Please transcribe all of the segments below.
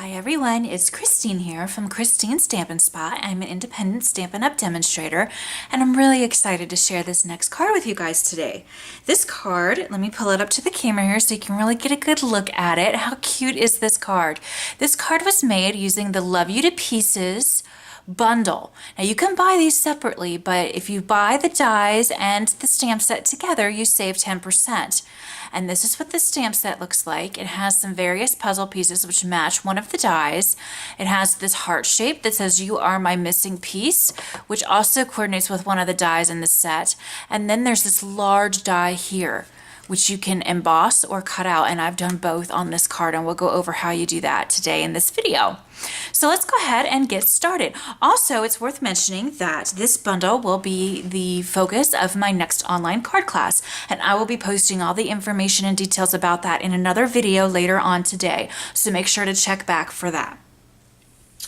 Hi everyone, it's Christine here from Christine's Stampin' Spot. I'm an independent Stampin' Up! Demonstrator, and I'm really excited to share this next card with you guys today. This card, let me pull it up to the camera here so you can really get a good look at it. How cute is this card? This card was made using the Love You to Pieces bundle. Now you can buy these separately, but if you buy the dies and the stamp set together, you save 10%. And this is what the stamp set looks like. It has some various puzzle pieces which match one of the dies. It has this heart shape that says "You are my missing piece," which also coordinates with one of the dies in the set. And then there's this large die here, which you can emboss or cut out, and I've done both on this card, and we'll go over how you do that today in this video. So let's go ahead and get started. Also, it's worth mentioning that this bundle will be the focus of my next online card class, and I will be posting all the information and details about that in another video later on today, so make sure to check back for that.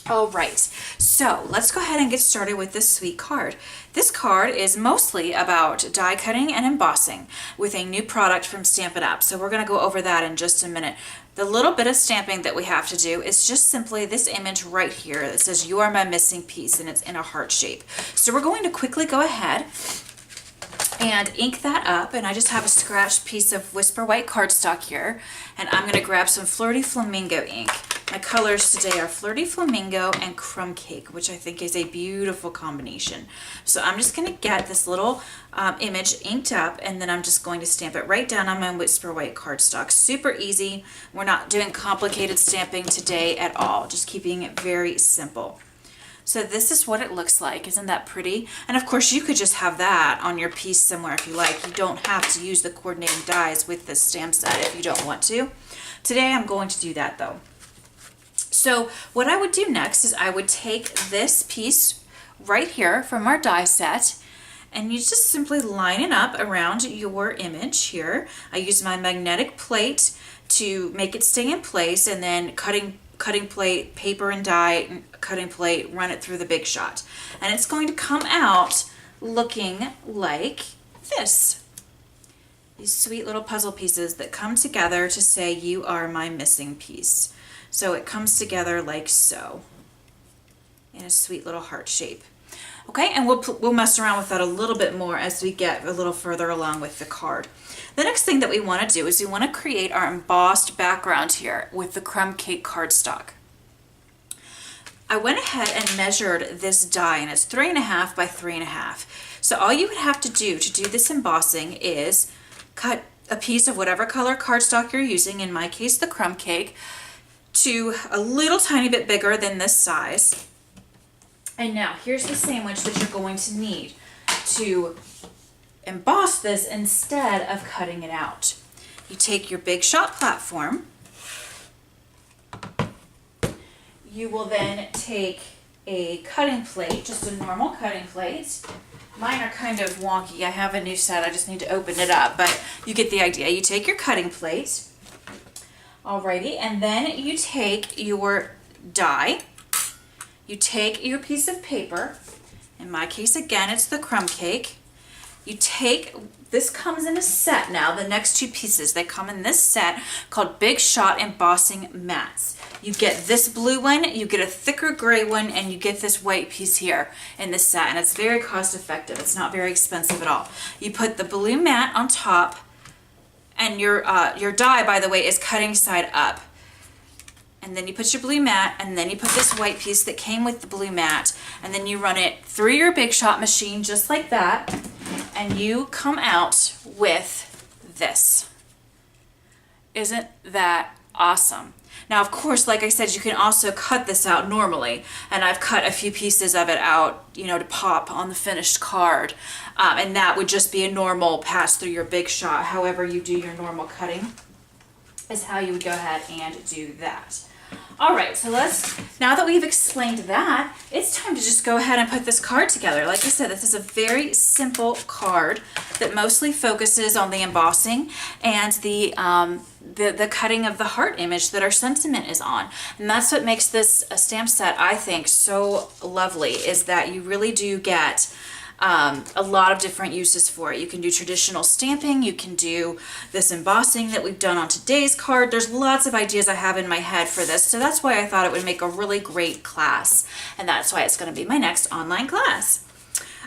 All right, so let's go ahead and get started with this sweet card. This card is mostly about die cutting and embossing with a new product from Stampin' Up! So we're going to go over that in just a minute. The little bit of stamping that we have to do is just simply this image right here that says "You are my missing piece," and it's in a heart shape. So we're going to quickly go ahead and ink that up, and I just have a scratched piece of Whisper White cardstock here, and I'm going to grab some Flirty Flamingo ink. My colors today are Flirty Flamingo and Crumb Cake, which I think is a beautiful combination. So I'm just going to get this little image inked up, and then I'm just going to stamp it right down on my Whisper White cardstock. Super easy. We're not doing complicated stamping today at all, just keeping it very simple. So this is what it looks like. Isn't that pretty? And of course you could just have that on your piece somewhere if you like. You don't have to use the coordinating dies with this stamp set if you don't want to. Today I'm going to do that though. So what I would do next is I would take this piece right here from our die set, and you just simply line it up around your image here. I use my magnetic plate to make it stay in place, and then cutting plate, paper and die, cutting plate, run it through the Big Shot. And it's going to come out looking like this. These sweet little puzzle pieces that come together to say "You are my missing piece." So it comes together like so, in a sweet little heart shape. Okay, and we'll mess around with that a little bit more as we get a little further along with the card. The next thing that we want to do is we want to create our embossed background here with the Crumb Cake cardstock. I went ahead and measured this die, and it's 3.5 by 3.5. So all you would have to do this embossing is cut a piece of whatever color cardstock you're using, in my case the Crumb Cake, to a little tiny bit bigger than this size. And now here's the sandwich that you're going to need to emboss this instead of cutting it out. You take your Big Shot platform. You will then take a cutting plate, just a normal cutting plate. Mine are kind of wonky. I have a new set. I just need to open it up, but you get the idea. You take your cutting plate. Alrighty, and then you take your die, you take your piece of paper, in my case again it's the Crumb Cake, you take, this comes in a set now, the next two pieces, they come in this set called Big Shot Embossing Mats. You get this blue one, you get a thicker gray one, and you get this white piece here in this set, and it's very cost effective, it's not very expensive at all. You put the blue mat on top, and your die, by the way, is cutting side up. And then you put your blue mat, and then you put this white piece that came with the blue mat, and then you run it through your Big Shot machine just like that, and you come out with this. Isn't that awesome? Now, of course, like I said, you can also cut this out normally, and I've cut a few pieces of it out, you know, to pop on the finished card, and that would just be a normal pass through your Big Shot. However you do your normal cutting is how you would go ahead and do that. All right, so now that we've explained that, it's time to just go ahead and put this card together. Like I said, this is a very simple card that mostly focuses on the embossing and the cutting of the heart image that our sentiment is on. And that's what makes this a stamp set, I think, so lovely, is that you really do get a lot of different uses for it. You can do traditional stamping, you can do this embossing that we've done on today's card. There's lots of ideas I have in my head for this, so that's why I thought it would make a really great class, and that's why it's going to be my next online class.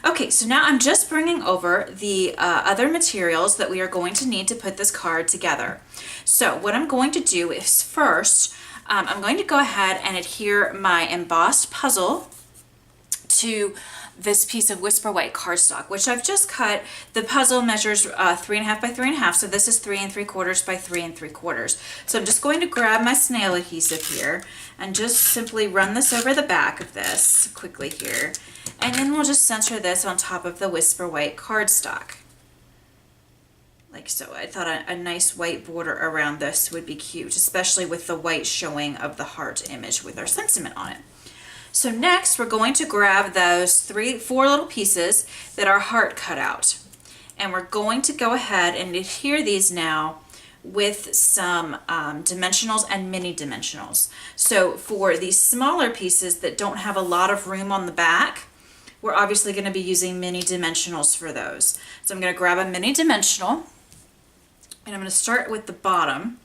Okay, so now I'm just bringing over the other materials that we are going to need to put this card together. So what I'm going to do is first, I'm going to go ahead and adhere my embossed puzzle to this piece of Whisper White cardstock, which I've just cut. The puzzle measures 3.5 by 3.5, so this is 3 3/4 by 3 3/4. So I'm just going to grab my snail adhesive here and just simply run this over the back of this quickly here. And then we'll just center this on top of the Whisper White cardstock. Like so. I thought a nice white border around this would be cute, especially with the white showing of the heart image with our sentiment on it. So next we're going to grab those 4 little pieces that our heart cut out. And we're going to go ahead and adhere these now with some dimensionals and mini dimensionals. So for these smaller pieces that don't have a lot of room on the back, we're obviously going to be using mini dimensionals for those. So I'm going to grab a mini dimensional and I'm going to start with the bottom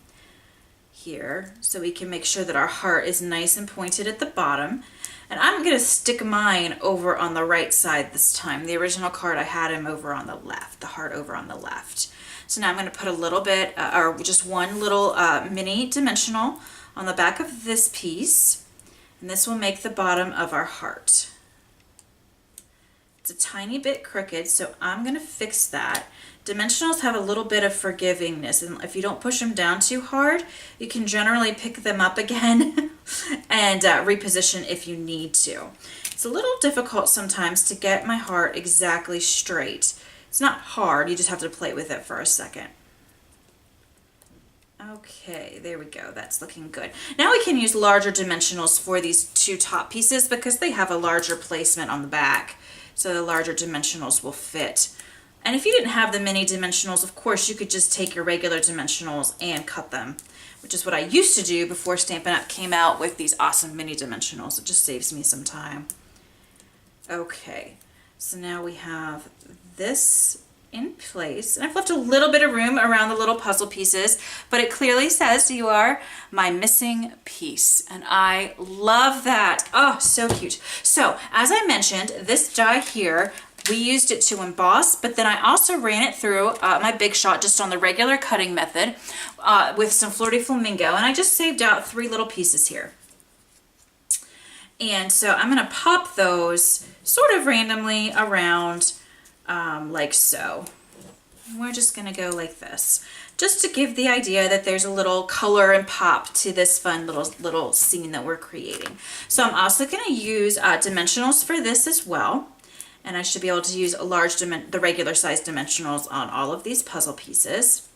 here so we can make sure that our heart is nice and pointed at the bottom. And I'm going to stick mine over on the right side this time. The original card I had him over on the left, the heart over on the left. So now I'm going to put a little bit, or just one little mini dimensional on the back of this piece. And this will make the bottom of our heart. It's a tiny bit crooked, so I'm going to fix that. Dimensionals have a little bit of forgivingness, and if you don't push them down too hard, you can generally pick them up again and reposition if you need to. It's a little difficult sometimes to get my heart exactly straight. It's not hard, you just have to play with it for a second. Okay, there we go. That's looking good. Now we can use larger dimensionals for these 2 top pieces because they have a larger placement on the back. So the larger dimensionals will fit. And if you didn't have the mini dimensionals, of course, you could just take your regular dimensionals and cut them, which is what I used to do before Stampin' Up! Came out with these awesome mini dimensionals. It just saves me some time. Okay, so now we have this in place. And I've left a little bit of room around the little puzzle pieces, but it clearly says you are my missing piece. And I love that. Oh, so cute. So as I mentioned, this die here, we used it to emboss, but then I also ran it through my Big Shot just on the regular cutting method with some Flirty Flamingo, and I just saved out 3 little pieces here. And so I'm going to pop those sort of randomly around like so. We're just going to go like this, just to give the idea that there's a little color and pop to this fun little scene that we're creating. So I'm also going to use dimensionals for this as well. And I should be able to use the regular size dimensionals on all of these puzzle pieces.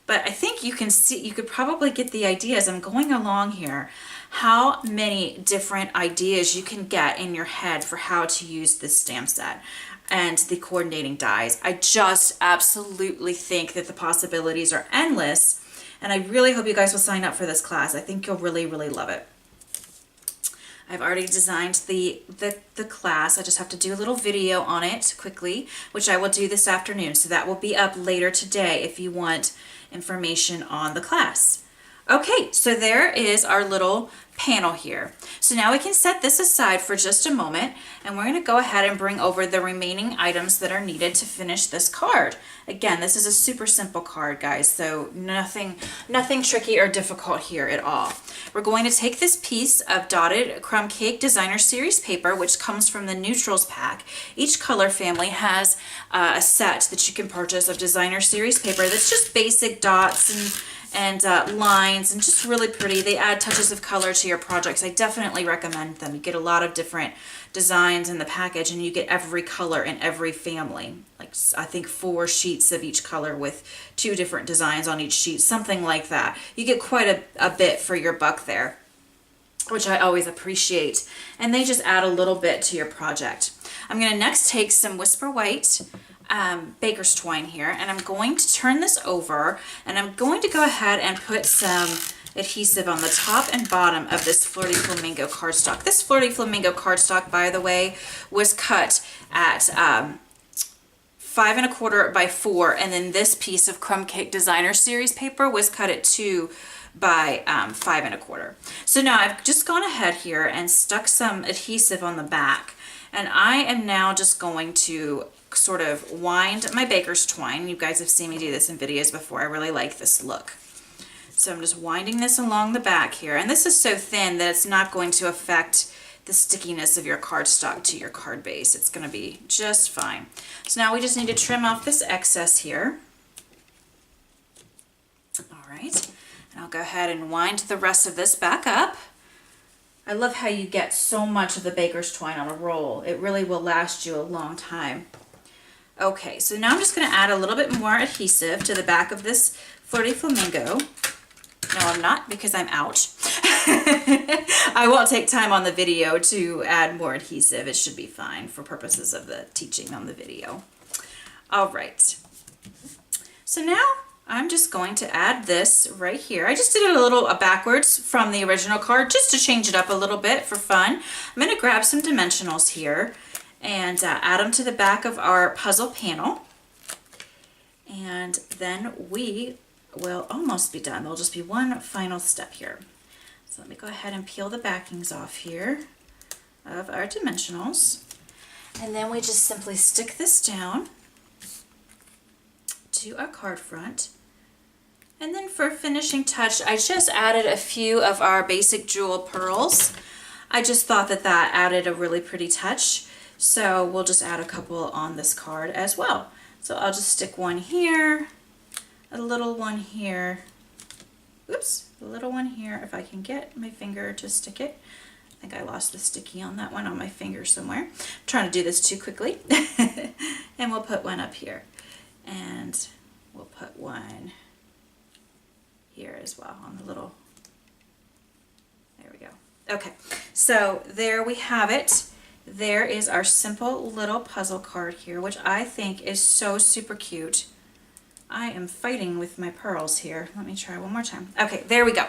But I think you can see, you could probably get the idea as I'm going along here, how many different ideas you can get in your head for how to use this stamp set and the coordinating dies. I just absolutely think that the possibilities are endless. And I really hope you guys will sign up for this class. I think you'll really, really love it. I've already designed the class. I just have to do a little video on it quickly, which I will do this afternoon. So that will be up later today if you want information on the class. Okay, so there is our little panel here. So now we can set this aside for just a moment, and we're going to go ahead and bring over the remaining items that are needed to finish this card. Again, this is a super simple card, guys, so nothing tricky or difficult here at all. We're going to take this piece of dotted crumb cake designer series paper, which comes from the neutrals pack. Each color family has a set that you can purchase of designer series paper that's just basic dots and lines, and just really pretty. They add touches of color to your projects. I definitely recommend them. You get a lot of different designs in the package, and you get every color in every family. Like, I think 4 sheets of each color with 2 different designs on each sheet, something like that. You get quite a bit for your buck there, which I always appreciate. And they just add a little bit to your project. I'm going to next take some Whisper White baker's twine here, and I'm going to turn this over, and I'm going to go ahead and put some adhesive on the top and bottom of this Flirty Flamingo cardstock. This Flirty Flamingo cardstock, by the way, was cut at 5 1/4 by 4, and then this piece of Crumb Cake Designer Series paper was cut at 2 by 5 1/4. So now I've just gone ahead here and stuck some adhesive on the back, and I am now just going to sort of wind my baker's twine. You guys have seen me do this in videos before. I really like this look. So I'm just winding this along the back here, and this is so thin that it's not going to affect the stickiness of your cardstock to your card base. It's going to be just fine. So now we just need to trim off this excess here. All right, and I'll go ahead and wind the rest of this back up. I love how you get so much of the baker's twine on a roll. It really will last you a long time. Okay, so now I'm just going to add a little bit more adhesive to the back of this Flirty Flamingo. No, I'm not, because I'm out. I won't take time on the video to add more adhesive. It should be fine for purposes of the teaching on the video. All right. So now I'm just going to add this right here. I just did it a little backwards from the original card just to change it up a little bit for fun. I'm going to grab some dimensionals here and add them to the back of our puzzle panel. And then we will almost be done. There'll just be one final step here. So let me go ahead and peel the backings off here of our dimensionals. And then we just simply stick this down to our card front. And then for a finishing touch, I just added a few of our basic jewel pearls. I just thought that that added a really pretty touch. So we'll just add a couple on this card as well. So I'll just stick one here, a little one here, oops, a little one here, if I can get my finger to stick it. I think I lost the sticky on that one on my finger somewhere. I'm trying to do this too quickly. And we'll put one up here. And we'll put one here as well on the little, there we go. Okay, so there we have it. There is our simple little puzzle card here, which I think is so super cute. I am fighting with my pearls here. Let me try one more time. Okay, there we go.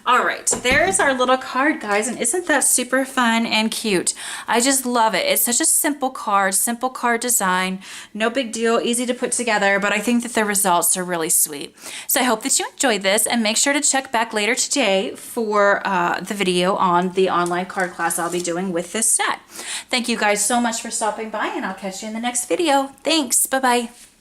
All right, there's our little card, guys, and isn't that super fun and cute? I just love it. It's such a simple card design. No big deal, easy to put together, but I think that the results are really sweet. So I hope that you enjoyed this, and make sure to check back later today for the video on the online card class I'll be doing with this set. Thank you guys so much for stopping by, and I'll catch you in the next video. Thanks, bye-bye.